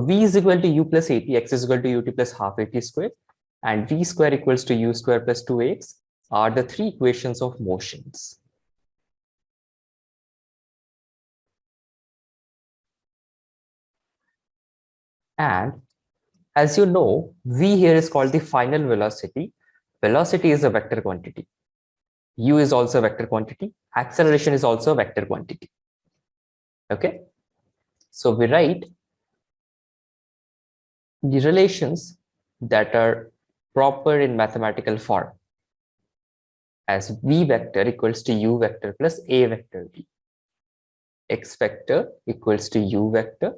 v is equal to u plus 80, x is equal to ut plus half 80 square, and v square equals to u square plus 2x are the three equations of motions. And as you know, v here is called the final velocity. Velocity is a vector quantity. U is also a vector quantity. Acceleration is also a vector quantity. Okay. So we write the relations that are proper in mathematical form as v vector equals to u vector plus a vector v. X vector equals to u vector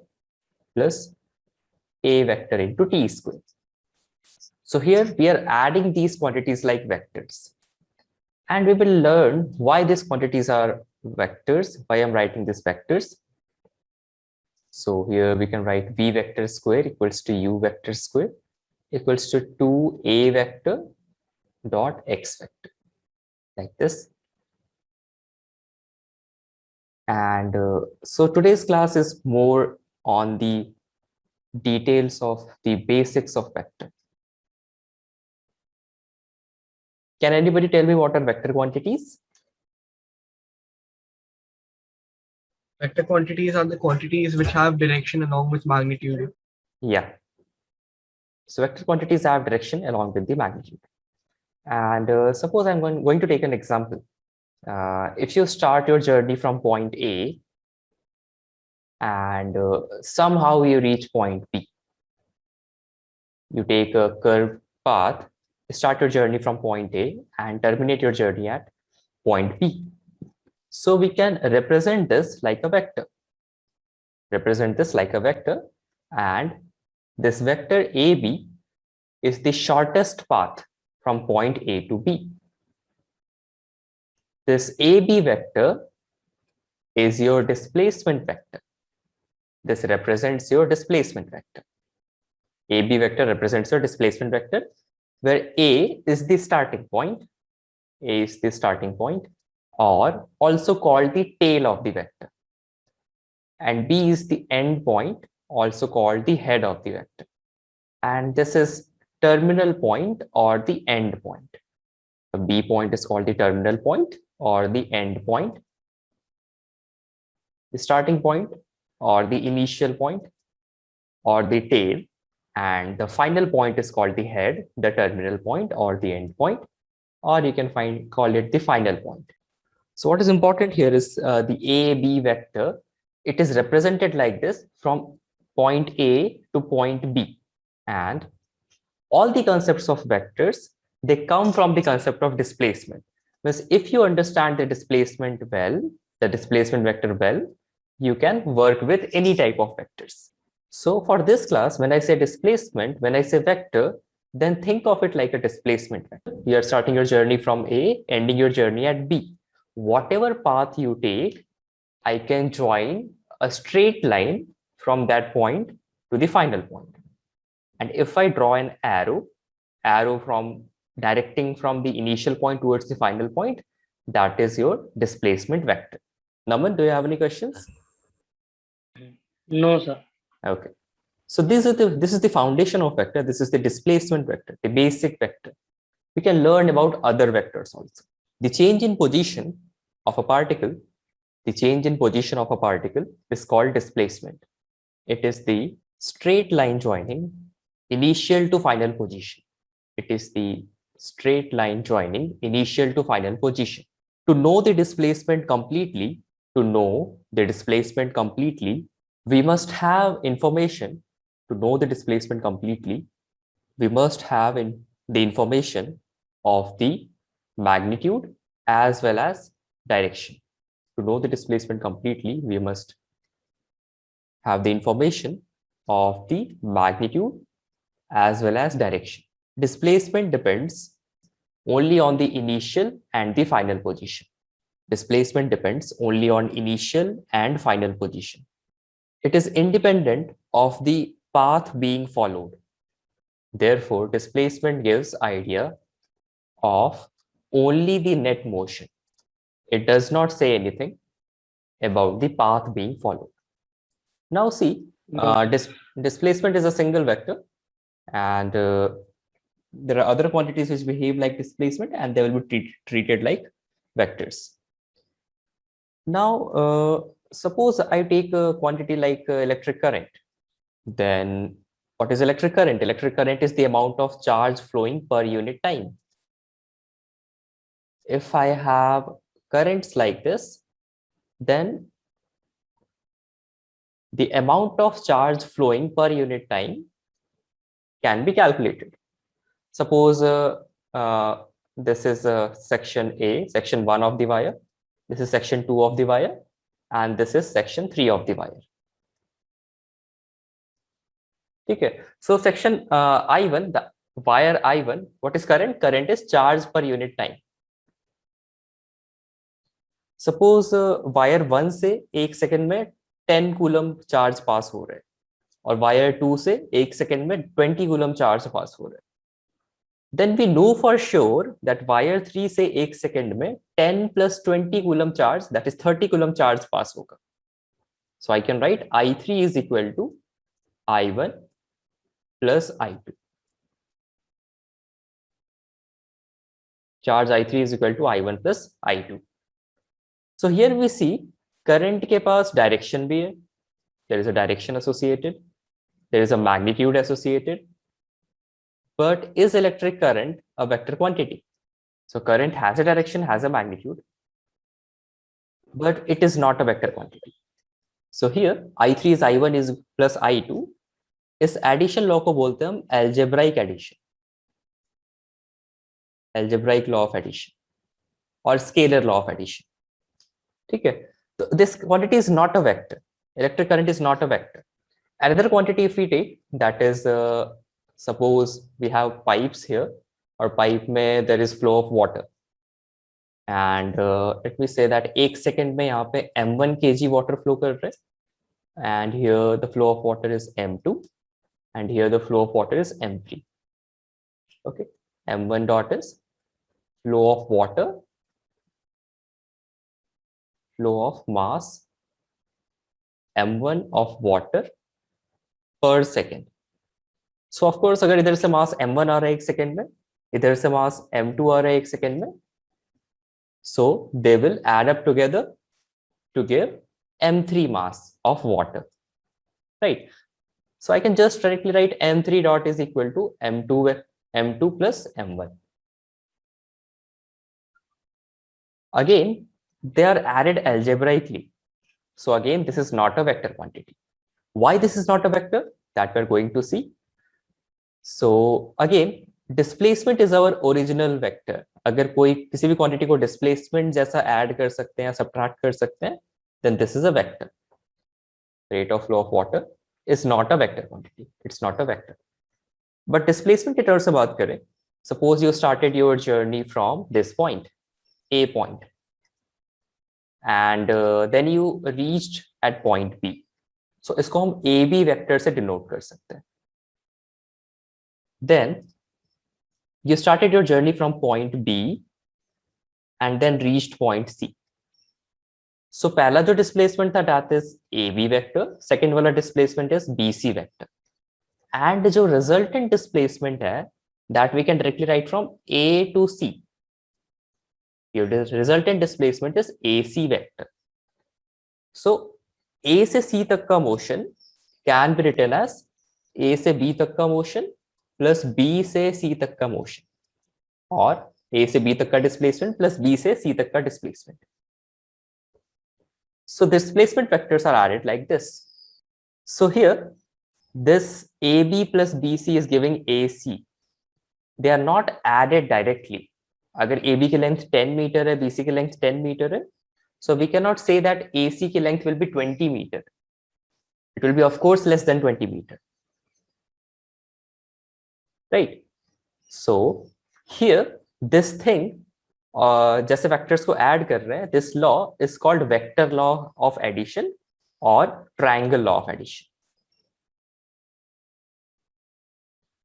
plus a vector into t square. So here we are adding these quantities like vectors. And we will learn why these quantities are vectors, why I'm writing these vectors. So here we can write v vector square equals to u vector square equals to 2a vector dot x vector, like this. And so today's class is more on the details of the basics of vector. Can anybody tell me what are vector quantities? Vector quantities are the quantities which have direction along with magnitude. Yeah. So vector quantities have direction along with the magnitude. And suppose I'm going to take an example. If you start your journey from point A and somehow you reach point B, you take a curved path, start your journey from point A and terminate your journey at point B. So we can represent this like a vector. Represent this like a vector, and this vector AB is the shortest path from point A to B. This AB vector is your displacement vector. This represents your displacement vector. AB vector represents your displacement vector, where A is the starting point. A is the starting point, or also called the tail of the vector. And B is the end point, also called the head of the vector. And this is terminal point or the end point. The B point is called the terminal point or the end point. The starting point or the initial point or the tail, and the final point is called the head, the terminal point or the end point, or you can call it the final point. So what is important here is the AB vector. It is represented like this from point A to point B, and all the concepts of vectors, they come from the concept of displacement. Because if you understand the displacement well, the displacement vector well, you can work with any type of vectors. So for this class, when I say displacement, when I say vector, then think of it like a displacement vector. You are starting your journey from A, ending your journey at B. Whatever path you take, I can join a straight line from that point to the final point. And if I draw an arrow from directing from the initial point towards the final point, that is your displacement vector. Naman, do you have any questions? No, sir. Okay. So this is the foundation of vector. This is the displacement vector, the basic vector. We can learn about other vectors also. The change in position of a particle, is called displacement. It is the straight line joining initial to final position. It is the straight line joining initial to final position. To know the displacement completely, we must have information. To know the displacement completely, we must have the information of the magnitude as well as direction. To know the displacement completely, we must have the information of the magnitude as well as direction. Displacement depends only on the initial and the final position. Displacement depends only on initial and final position. It is independent of the path being followed. Therefore, displacement gives idea of only the net motion. It does not say anything about the path being followed. Now see, Displacement is a single vector, and there are other quantities which behave like displacement, and they will be treated like vectors. Now, suppose I take a quantity like electric current. Then what is electric current? Electric current is the amount of charge flowing per unit time. If I have currents like this, then the amount of charge flowing per unit time can be calculated. Suppose this is section A, section 1 of the wire. This is section 2 of the wire, and this is section 3 of the wire. Okay, so section I1, the wire I1, what is current? Current is charge per unit time. Suppose wire 1 से 1 second में 10 coulomb charge पास हो रहा है और wire 2 से 1 second में 20 coulomb charge पास हो रहा है. Then we know for sure that wire 3 से 1 सेकंड में 10 plus 20 coulomb charge, that is 30 coulomb charge pass होगा. So I can write I3 is equal to I1 plus I2. Charge I3 is equal to I1 plus I2. So here we see current के पास direction भी है. There is a direction associated. There is a magnitude associated. But is electric current a vector quantity? So current has a direction, has a magnitude, but it is not a vector quantity. So here I3 is I1 is plus I2. इस addition law को बोलते हैं हम algebraic addition. Algebraic law of addition or scalar law of addition. ठीक है, so this quantity is not a vector. Electric current is not a vector. Another quantity if we take, that is suppose we have pipes here, or pipe में there is flow of water, and let me say that 1 second में यहाँ पे m1 kg water flow कर रहे हैं, and here the flow of water is m2, and here the flow of water is m3. Okay, m1 dot is flow of water, flow of mass m1 of water per second. So of course अगर इधर से मास m1 आ रहा है 1 second में, इधर से मास m2 आ रहा है 1 सेकंड में, so they will add up together to give m3 mass of water, right? So I can just directly write m3 dot is equal to m2 plus m1. Again, they are added algebraically. So again, this is not a vector quantity. Why this is not a vector? That we're going to see. So again, displacement is our original vector. अगर कोई किसी भी quantity को displacement जैसा add कर सकते हैं, subtract कर सकते हैं, then this is a vector. Rate of flow of water is not a vector quantity. It's not a vector. But displacement की तरफ से बात करें, suppose you started your journey from this point, A point, and then you reached at point B. So इसको हम AB vector से denote कर सकते हैं. Then you started your journey from point B and then reached point C. So पहला जो displacement था that is AB vector, second वाला displacement is BC vector, and जो resultant displacement है that we can directly write from A to C. Your resultant displacement is AC vector. So A से C तक का motion can be written as A से B तक का motion plus B से C तक का motion, और A से B तक का displacement plus B से C तक का displacement. So displacement vectors are added like this. So here this AB plus BC is giving AC. They are not added directly. अगर AB की length 10 meter है, BC की length 10 meter है, so we cannot say that AC की length will be 20 meter. It will be of course less than 20 meter. Right? So here this thing, जैसे vectors को add कर रहे हैं, this law is called vector law of addition or triangle law of addition.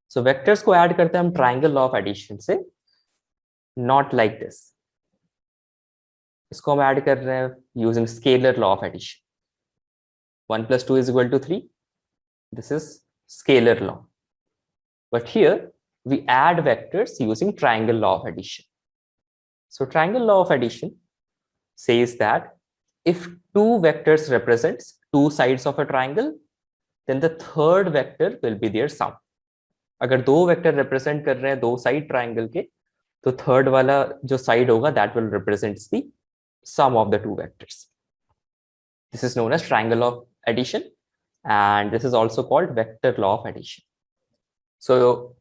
So vectors को add करते हैं हम triangle law of addition से, not like this. इसको हम add कर रहे हैं using scalar law of addition. 1 plus 2 is equal to 3. This is scalar law. But here we add vectors using triangle law of addition. So triangle law of addition says that if two vectors represents two sides of a triangle, then the third vector will be their sum. अगर दो vector represent कर रहे हैं दो side triangle के, तो third वाला जो साइड होगा that will represents the sum of the two vectors. This is known as triangle of addition, and this is also called vector law of addition. So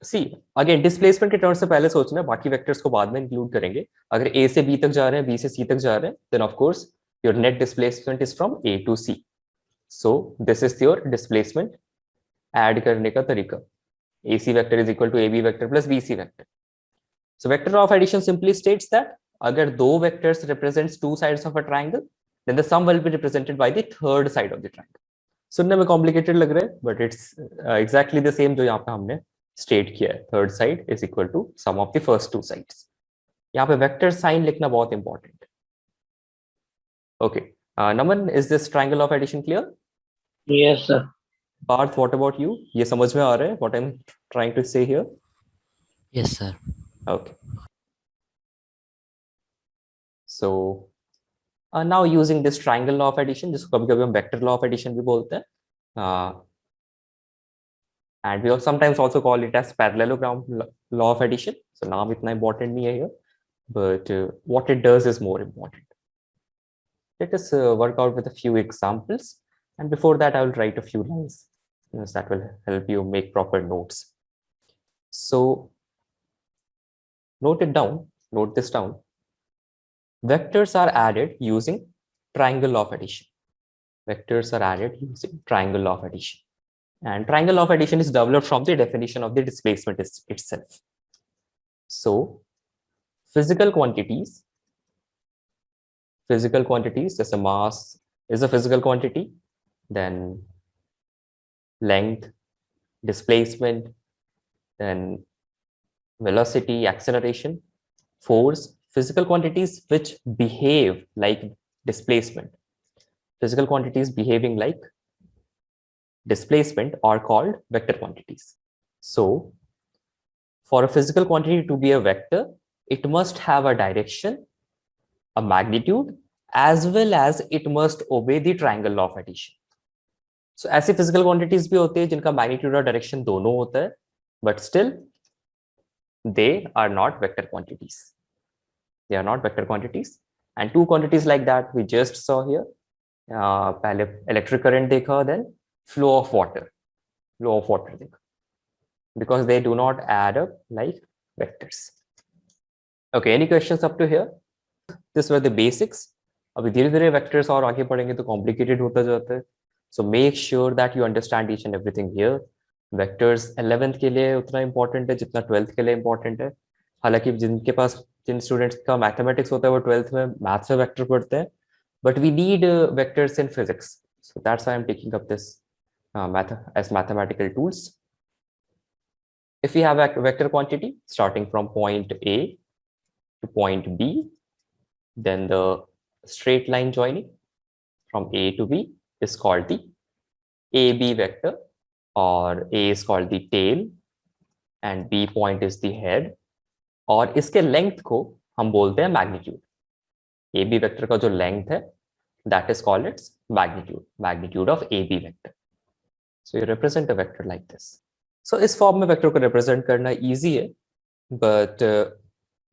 see again, displacement के term से पहले सोचना, बाकी vectors को बाद में include करेंगे. अगर a से b तक जा रहे हैं, b से c तक जा रहे हैं, then of course your net displacement is from a to c. So this is your displacement add करने का तरीका. AC vector is equal to AB vector plus BC vector. So vector law of addition simply states that अगर दो vectors represents two sides of a triangle, then the sum will be represented by the third side of the triangle. सुनने में complicated लग रहा है, but it's exactly the same जो यहाँ पे हमने state किया है. Third side is equal to sum of the first two sides. यहाँ पे vector sign लिखना बहुत important. Okay, Naman, is this triangle of addition clear? Yes, sir. Parth, what about you? ये समझ में आ रहा है what I'm trying to say here? Yes, sir. Okay. So now using this triangle law of addition, जिसको कभी-कभी हम vector law of addition भी बोलते हैं, and we sometimes also call it as parallelogram law of addition. So नाम इतना important नहीं है here, but what it does is more important. Let us work out with a few examples, and before that I will write a few lines. Yes, that will help you make proper notes. So note it down, note this down. Vectors are added using triangle law of addition. Vectors are added using triangle law of addition. And triangle law of addition is developed from the definition of the displacement itself. So physical quantities, just a mass is a physical quantity, then length, displacement, then velocity, acceleration, force, physical quantities which behave like displacement. Physical quantities behaving like displacement are called vector quantities. So for a physical quantity to be a vector, it must have a direction, a magnitude, as well as it must obey the triangle law of addition. So ऐसे physical quantities भी होते हैं जिनका magnitude और direction दोनों होता है, but still they are not vector quantities. They are not vector quantities. And two quantities like that we just saw here. पहले electric current देखा, then flow of water देखा, because they do not add up like vectors. Okay, any questions up to here? These were the basics. अभी धीरे-धीरे vectors और आगे पढ़ेंगे तो complicated होता जाता है. So make sure that you understand each and everything here. Vectors 11th के लिए उतना important है जितना 12th के लिए important है. हालांकि जिन students का mathematics होता है वो 12th में maths में vector पढ़ते हैं, but we need vectors in physics. So that's why I'm taking up this as mathematical tools. If we have a vector quantity starting from point A to point B, then the straight line joining from A to B is called the AB vector, or A is called the tail and B point is the head, और इसके length को हम बोलते हैं magnitude. AB vector का जो length है, that is called its magnitude of AB vector. So you represent a vector like this. So इस form में vector को represent करना easy है, but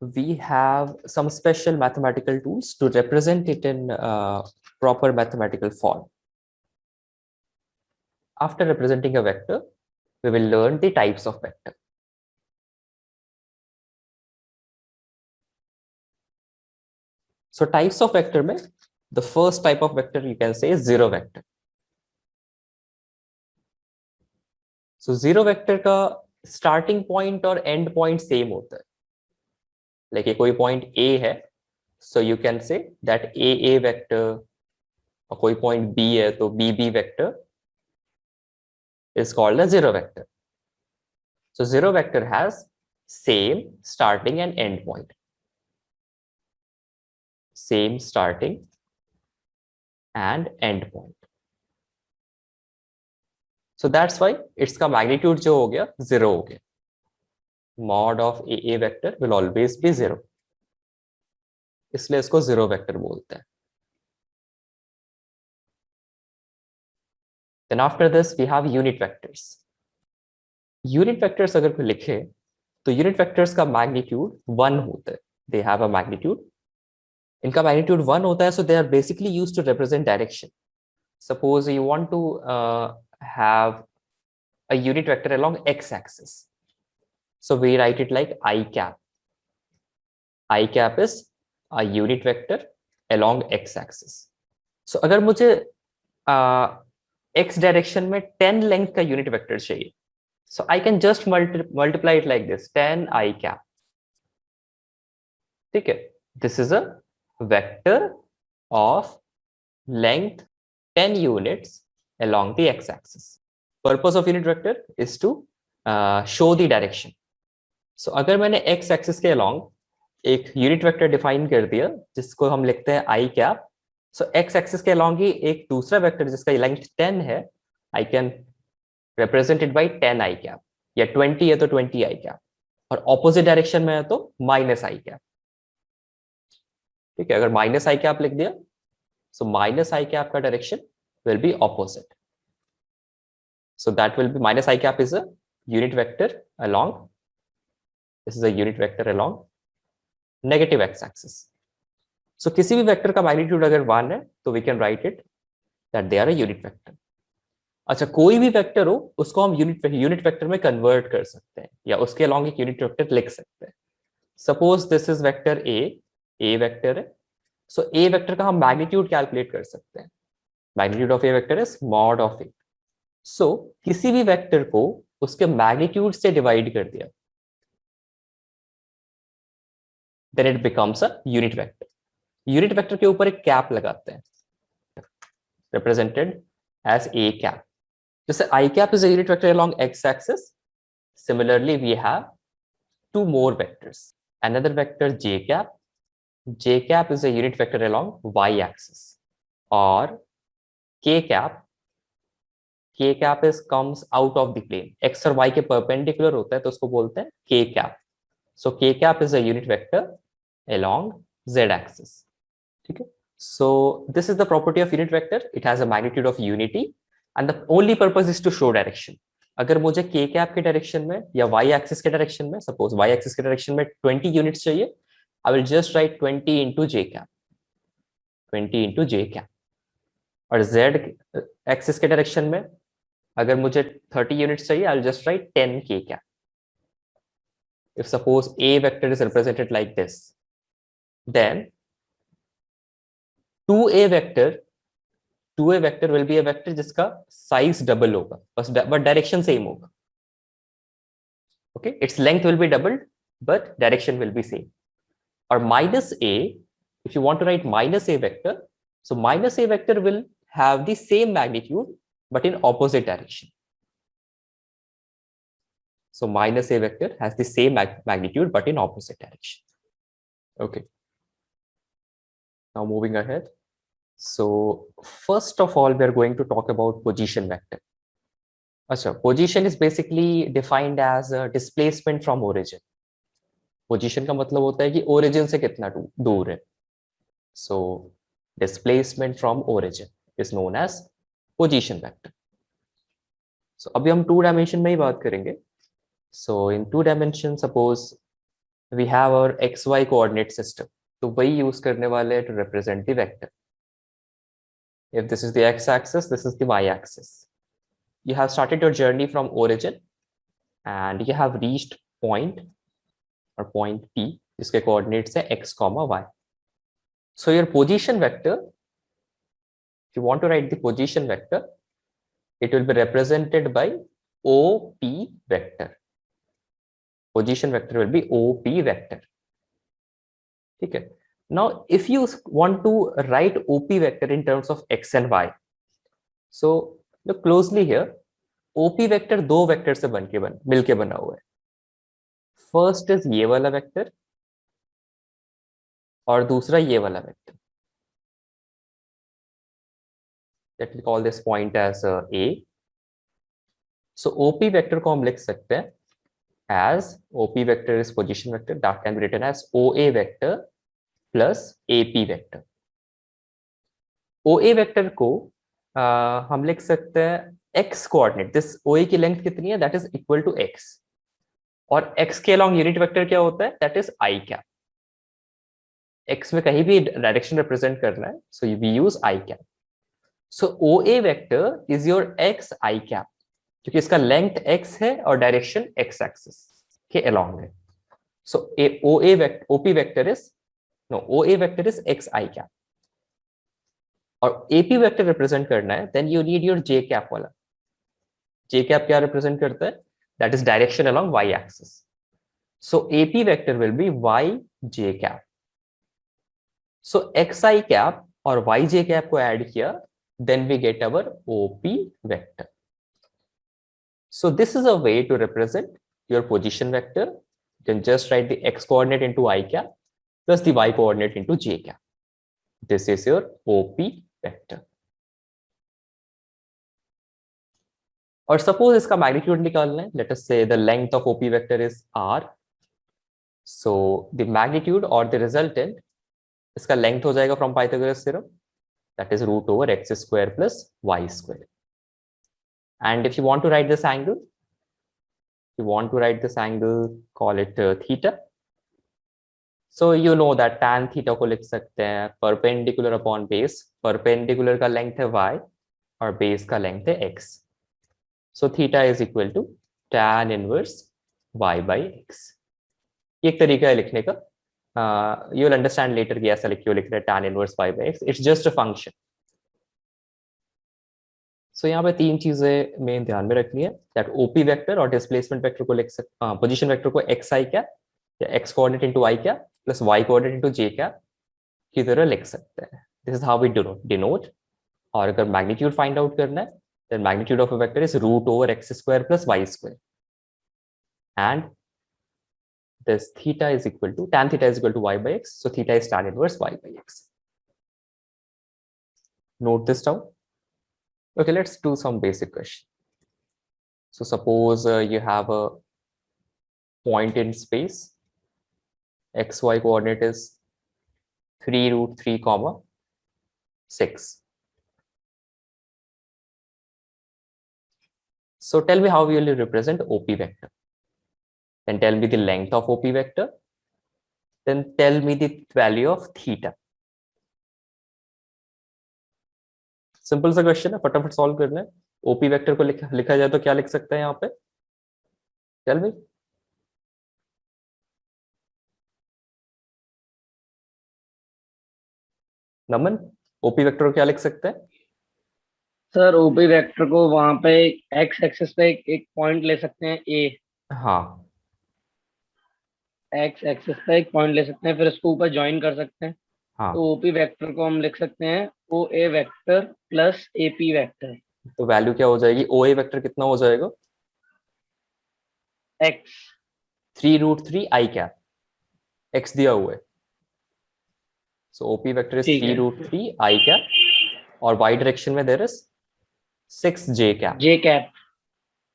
we have some special mathematical tools to represent it in proper mathematical form. After representing a vector, we will learn the types of vector. So types of vector में, the first type of vector you can say is zero vector. So zero vector का starting point और end point same होता है. Like ये कोई point A है, so you can say that AA vector, और कोई point B है तो BB vector is called a zero vector. So zero vector has same starting and end point. Same starting and end point. So that's why इसका magnitude जो हो गया 0 हो गया. Mod of a vector will always be 0, इसलिए इसको 0 vector बोलते हैं. Then after this we have unit vectors. Unit vectors अगर कोई लिखे तो यूनिट वेक्टर्स का मैग्नीट्यूड 1 होता है. दे हैव अ मैग्नीट्यूड, इनका मैग्नीट्यूड 1 होता है. So they are basically used to represent direction. Suppose you want to have a unit vector along x axis, so we write it like I cap. I cap is a unit vector along x axis. So अगर मुझे x direction में 10 length का unit vector चाहिए, so I can just multiply it like this, 10 I cap. ठीक है, this is a vector of length 10 units along the x-axis. Purpose of unit vector is to show the direction. So अगर मैंने x-axis के along एक unit vector define कर दिया जिसको हम लिखते हैं I cap. So x-axis के along ही एक दूसरा वेक्टर जिसका लेंथ 10 है, I can represent it by 10 I cap, या 20 है तो 20 I cap, और ऑपोजिट डायरेक्शन में है तो माइनस I cap. ठीक है, अगर माइनस आई कैप लिख दिया, सो माइनस आई कैप का direction will be opposite. So that will be minus I cap is a unit vector along, this is a unit vector along negative x axis. So किसी भी vector का magnitude अगर 1 है तो we can write it that they are a unit vector. अच्छा, कोई भी vector हो उसको हम यूनिट वेक्टर में कन्वर्ट कर सकते हैं या उसके along एक यूनिट वेक्टर लिख सकते हैं. Suppose this is vector A vector है. सो ए वेक्टर का हम मैग्नीट्यूड कैलकुलेट कर सकते हैं. Magnitude of a vector is mod of a. So किसी भी वेक्टर को उसके मैग्नीट्यूड से डिवाइड कर दिया, then it becomes a unit vector. Unit vector के ऊपर एक कैप लगाते हैं, रिप्रेजेंटेड एज ए कैप. जैसे i cap is a unit vector along x axis, similarly we have two more vectors. Another vector j cap. J cap is a unit vector along y axis. Or k cap. K cap is comes out of the plane. X और y के perpendicular होता है तो उसको बोलते हैं k cap. So k cap is a unit vector along z axis. ठीक है. So this is the property of unit vector. It has a magnitude of unity and the only purpose is to show direction. अगर मुझे k cap के direction में या y axis के direction में, suppose y axis के direction में 20 units चाहिए, I will just write 20 into j cap. 20 into j cap. और z एक्सिस के डायरेक्शन में अगर मुझे 30 यूनिट्स चाहिए, I'll just write 10 k cap. If suppose a vector is represented like this, then 2a vector will be a vector जिसका size double होगा, बस but direction same होगा. Okay, its length will be doubled, but direction will be same. Or minus a, if you want to write minus a vector, so minus a vector will have the same magnitude but in opposite direction. So minus a vector has the same magnitude but in opposite direction. Okay. Now moving ahead. So first of all, we are going to talk about position vector. Achha, position is basically defined as a displacement from origin. Position का मतलब होता है कि origin से कितना दूर है. So displacement from origin is known as position vector. So अभी हम 2 dimension में ही बात करेंगे. So in 2 dimension, suppose we have our xy coordinate system. तो वही यूज करने वाले हैं to represent the vector. If this is the x-axis, this is the y-axis. You have started your journey from origin and you have reached point or point P, जिसके coordinates है x, y. So your position vector, if you want to write the position vector, it will be represented by OP vector. Position vector will be OP vector. Okay. Now, if you want to write OP vector in terms of x and y, so look closely here. OP vector दो vector से मिलके बना हुआ है. First is ये वाला vector और दूसरा ये वाला vector. Let me call this point as A. So OP vector को हम लिख सकते हैं as OP vector is position vector that can be written as OA vector plus AP vector. OA vector को हम लिख सकते हैं x कोऑर्डिनेट, दिस OA की लेंथ कितनी है, that is equal to x, और x के अलॉन्ग यूनिट वेक्टर क्या होता है, that is i cap. x में कहीं भी डायरेक्शन रिप्रेजेंट करना है, so we use i cap. So OA vector is your x i cap, क्योंकि इसका लेंथ x है और डायरेक्शन x एक्सिस के अलॉन्ग है. So OP vector is OA vector is xi cap. और AP vector रिप्रेजेंट करना है, then you need your j cap वाला. j cap क्या रिप्रेजेंट करता है, that is direction along y axis. So AP vector will be yj cap. So xi cap और yj cap को add किया, then we get our OP vector. So this is a way to represent your position vector. You can just write the x coordinate into I cap plus the y coordinate into j cap. This is your OP vector. और suppose इसका magnitude निकालना है, let us say the length of OP vector is r. So the magnitude or the resultant, इसका length हो जाएगा from Pythagoras theorem, that is root over x square plus y square. And if you want to write this angle, call it theta. So you know that tan theta को लिख सकते हैं perpendicular upon base. Perpendicular का length है y और base का length है x. So theta is equal to tan inverse y by x. ये एक तरीका है लिखने का. You will understand later कि ऐसा क्यों लिख रहे हैं tan inverse y by x. It's just a function. So यहाँ पे तीन चीजें मेन ध्यान में रखनी है, that OP vector और displacement vector को लिख सकते, position vector को xi क्या या x coordinate into I क्या plus y coordinate into j क्या की तरह लिख सकते हैं. This is how we denote. और अगर magnitude find out करना है, then magnitude of a vector is root over x square plus y square. And this theta is equal to, tan theta is equal to y by x. So theta is tan inverse y by x. Note this down. Okay, let's do some basic question. So suppose you have a point in space. XY coordinate is 3 root 3 comma 6. So tell me how we will represent OP vector. Then tell me the length of OP vector. Then tell me the value of theta. Simple सा question है, फटाफट solve करना है. OP vector को लिखा जाए तो क्या लिख सकते हैं यहाँ पे, टेल मी. नमन, OP वेक्टर को क्या लिख सकते हैं? सर OP वेक्टर को वहां पे x एक्सिस पे एक पॉइंट ले सकते हैं A. हाँ, x एक्सिस पे एक पॉइंट ले सकते हैं, फिर उसको ऊपर ज्वाइन कर सकते हैं. हाँ. तो OP वेक्टर को हम लिख सकते हैं OA vector plus AP vector. तो वैल्यू क्या हो जाएगी, OA वेक्टर कितना हो जाएगा, x 3 root 3 I cap, x दिया हुआ है. सो OP वेक्टर इज ठीक 3 है. रूट 3 I कैप और y डायरेक्शन में there is 6 j cap.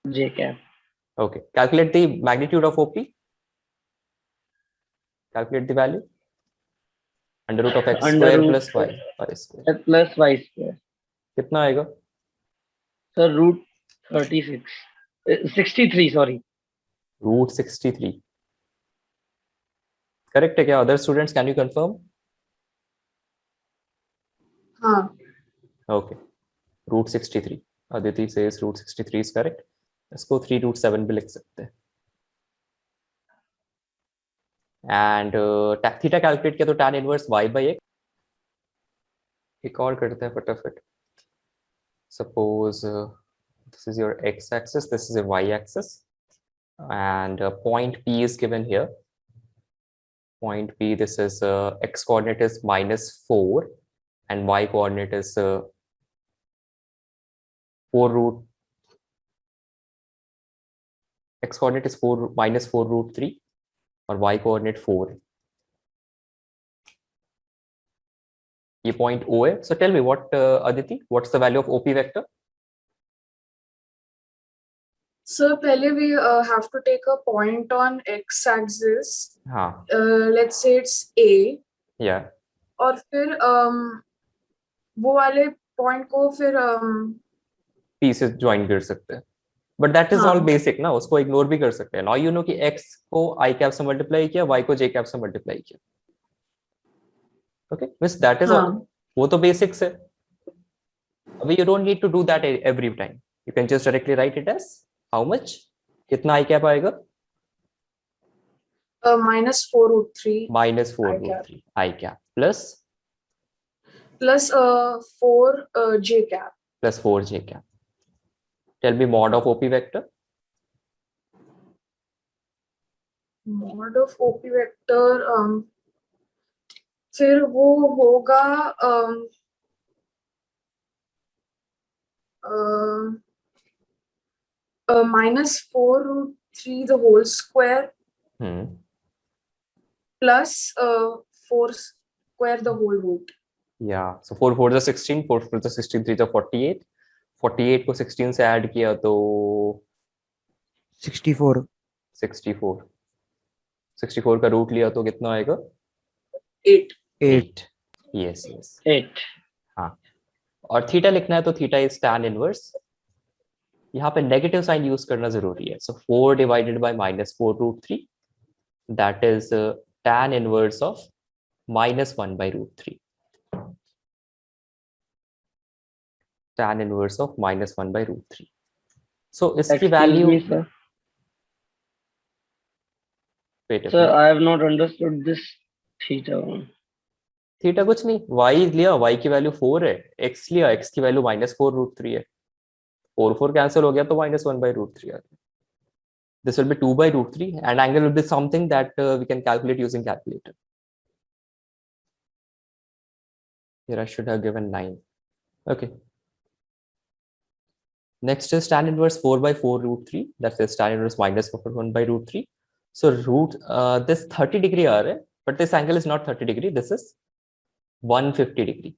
j cap. Okay, calculate the magnitude of OP. Calculate the value. Under root of x square plus y square. Plus y square. कितना आएगा? Sir root 63 sorry. Root 63. Correct है क्या? Other students, can you confirm? हाँ. Okay. Root 63. Aditi says root 63 is correct. इसको 3 root 7 भी लिख सकते हैं. And theta calculate किया तो tan inverse y by x. एक और करते हैं फटाफट. Suppose this is your x axis, this is your y axis, and point P is given here. Point P, this is x coordinate is -4 and y coordinate is 4 root, x coordinate is -4 root 3 और y coordinate 4. ये point O है. So tell me what Aditi, what's the value of OP vector? So पहले we have to take a point on x-axis. हाँ Let's say it's A. या और फिर वो वाले point को फिर पीसेस ज्वाइन कर सकते हैं बट दैट इज ऑल हाँ। बेसिक ना, उसको इग्नोर भी कर सकते हैं. नाउ यू नो कि x को i कैप से मल्टीप्लाई किया, y को j कैप से मल्टीप्लाई किया. Okay means that is all. हाँ। वो तो बेसिक्स है. अभी you don't need to do that every time. You can just directly write it as how much, कितना i कैप आएगा, -4√3 -4√3 i cap plus 4 j cap. plus 4j cap. Tell me mod of OP vector. Mod of OP vector फिर वो होगा -4√3 the whole square plus 4 square the whole root. Yeah, so 4 4 is 16, 4 4 is 16, 3 is 48. 48 को 16 से add किया तो 64 64. 64 का root लिया तो कितना आएगा, 8. 8 यस यस. 8. हाँ, और थीटा लिखना है तो थीटा इज tan इनवर्स. यहाँ पे नेगेटिव साइन यूज करना जरूरी है. सो 4 divided by -4√3 that is tan inverse of -1/√3. tan inverse of -1/√3. So इसकी Excuse value, me, sir. wait a Sir, minute. I have not understood this theta one. Theta कुछ नहीं, y लिया, y की value 4 है, x लिया, x की value -4√3 है. 4 4 cancel हो गया तो -1/√3 आ गया. This will be 2/√3 and angle will be something that we can calculate using calculator. Here I should have given 9. Okay. Next is tan inverse 4/4√3. That is tan inverse -1/√3. So this 30 degree आ रहा है, but this angle is not 30 degree. This is 150 degree.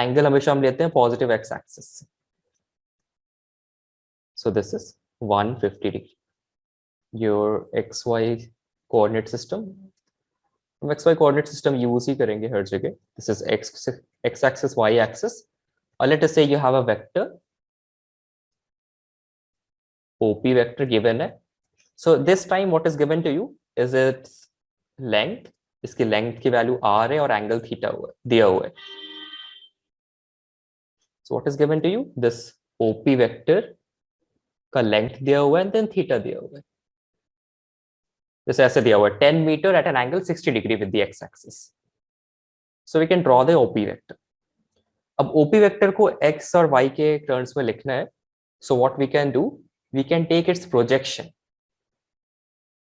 Angle हमेशा हम लेते हैं positive x axis. So this is 150 degree. Your xy coordinate system. हम xy coordinate system use ही करेंगे हर जगह. This is x axis, y axis. Or let us say you have a vector. OP vector given है. So this time what is given to you is its length. इसकी length की value r है और angle theta दिया हुआ है. So what is given to you? This OP vector का length दिया हुआ है and then theta दिया हुआ है. जैसे ऐसे दिया हुआ है 10 meter at an angle 60 degree with the x-axis. So we can draw the OP vector. अब OP vector को x और y के terms में लिखना है. So what we can do? We can take its projection.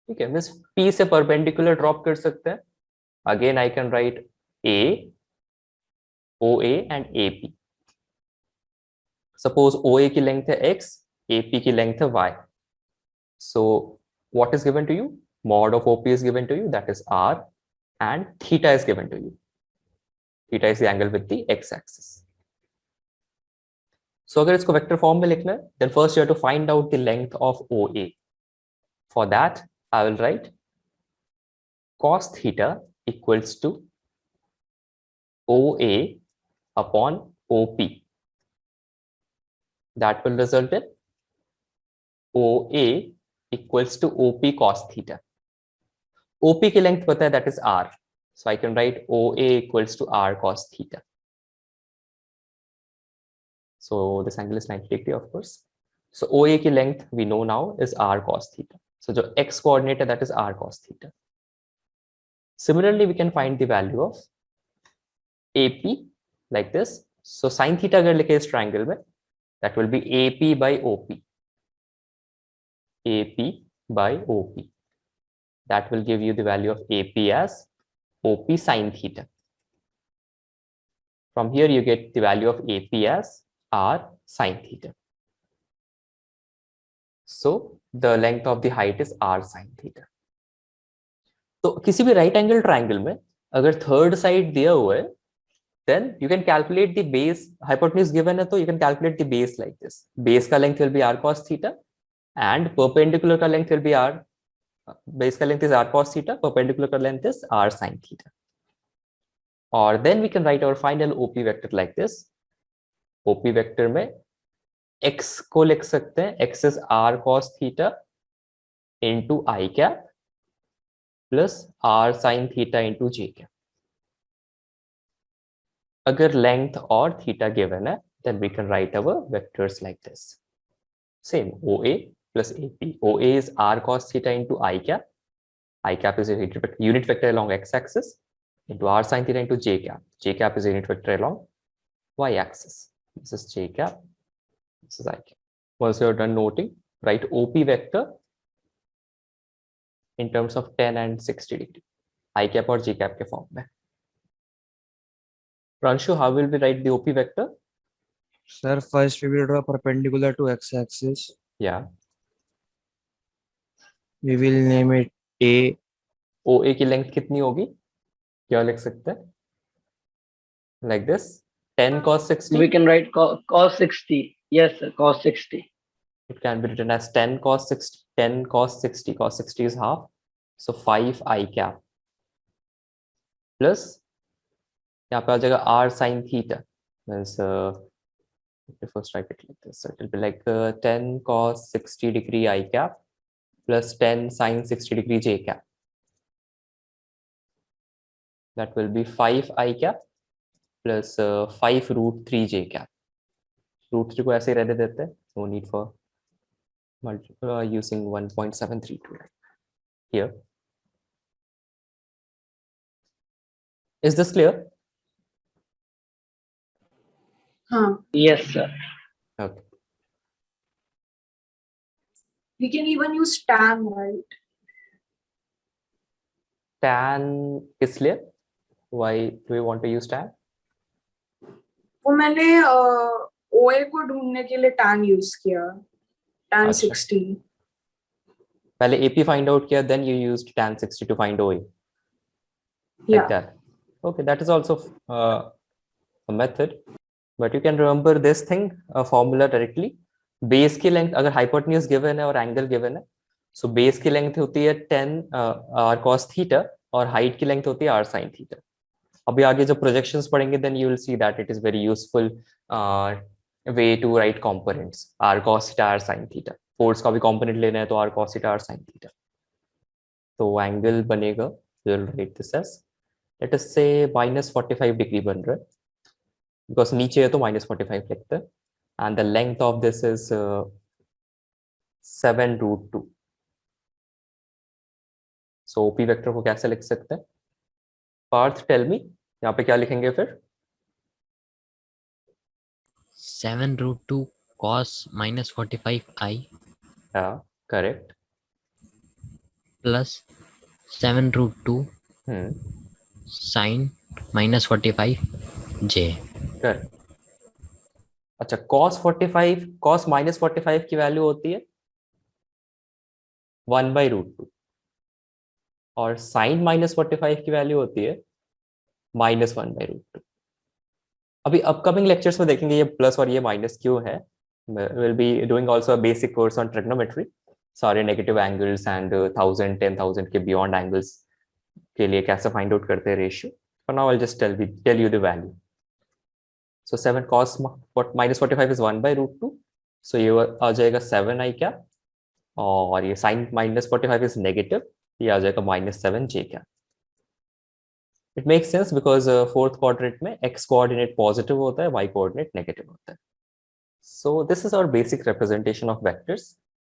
ठीक है, मींस P से परपेंडिकुलर ड्रॉप कर सकते हैं. Again I can write A, OA and AP. Suppose OA की लेंथ है x, AP की लेंथ है y. So what is given to you? Mod of OP is given to you, that is r, and theta is given to you. Theta is the angle with the x-axis. So अगर इसको vector form में लिखना है, then first you have to find out the length of OA. For that, I will write cos theta equals to OA upon OP. That will result in OA equals to OP cos theta. OP की length पता है, that is r. So I can write OA equals to r cos theta. So this angle is 90 degree, of course. So OA की length we know now is r cos theta. So जो x coordinate है, that is r cos theta. Similarly, we can find the value of AP like this. So sin theta अगर लिखे इस triangle में, that will be AP by OP. AP by OP. That will give you the value of AP as OP sin theta. From here, you get the value of AP as r sin theta. So the length of the height is r sin theta. तो किसी भी right angle triangle में अगर third side दिया हुआ है, then you can calculate the base. Hypotenuse given है तो you can calculate the base like this. Base का length will be r cos theta and perpendicular का length will be r. Base का length is r cos theta, perpendicular का length is r sin theta. Or then we can write our final OP vector like this. OP vector में x को लिख सकते हैं, x is r cos theta into I cap plus r sin theta into j cap. अगर length और theta given है, then we can write our vectors like this. Same, OA plus AP. OA is r cos theta into I cap. I cap is a unit vector along x-axis into r sin theta into j cap. J cap is a unit vector along y-axis. This is j cap. This is I cap. Once you are done noting, write OP vector in terms of 10 and 60 degree. I cap or j cap के form में. Pranshu, how will we write the OP vector? Sir, first we will draw perpendicular to x-axis. Yeah. We will name it A. OA की length कितनी होगी? क्या लिख सकते हैं? Like this, 10 cos 60. We can write cos 60. Yes, sir, cos 60. It can be written as 10 cos 60. 10 cos 60. Cos 60 is half, so 5 I cap plus यहाँ पे आ जाएगा r sin theta. Means let me first write it like this. So it will be like 10 cos 60 degree I cap plus 10 sin 60 degree j cap. That will be 5 I cap plus 5 root 3 j cap. Root 3 को ऐसे ही रहने देते हैं. No need for using 1.732 here. Is this clear? हाँ, Yes, sir. Okay. we can even use tan, right? Tan किस लिए? Why do we want to use tan? वो मैंने OA को ढूंढने के लिए tan यूज किया, tan अच्छा. 60. पहले AP find out किया, then you used tan 60 to find OA. Like Yeah. that. Okay, that is also a method. But you can remember this thing, a formula directly. Base की length अगर hypotenuse given है और angle given है, so base की length होती है 10 r cos theta और height की length होती है r sin theta. अभी आगे जब projections पढ़ेंगे, then you will see that it is very useful way to write components. r cos theta, r sin theta. Force का भी component लेना है तो r cos theta, r sin theta. तो angle बनेगा, we will write this as, let us say minus 45 degree बन रहा है. Because नीचे है तो minus 45 लिखते हैं. And the length of this is 7 root 2. So OP vector को कैसे लिख सकते हैं? Parth, tell me, यहाँ पे क्या लिखेंगे फिर? 7 root 2 cos minus 45 I Yeah, correct. plus 7 root 2 sin minus 45 J. Correct. अच्छा, cos 45, cos minus 45 की वैल्यू होती है 1 by root 2 और sin minus 45 की वैल्यू होती है minus 1 by root 2. अभी अपकमिंग लेक्चर्स में देखेंगे ये प्लस और ये माइनस क्यों है. We'll be doing also a basic course on trigonometry. सारे नेगेटिव एंगल्स एंड 1000, 10,000 के बियॉन्ड एंगल्स के लिए कैसे फाइंड आउट करते हैं ratio. For now I'll just tell you the value. So 7 cos minus 45 is 1 by root 2. So ये आ जाएगा 7 I cap और ये sin minus 45 is negative. ये आ जाएगा minus 7 j cap. It makes sense because fourth quadrant में x coordinate positive होता है, y coordinate negative होता है. So this is our basic representation of vectors.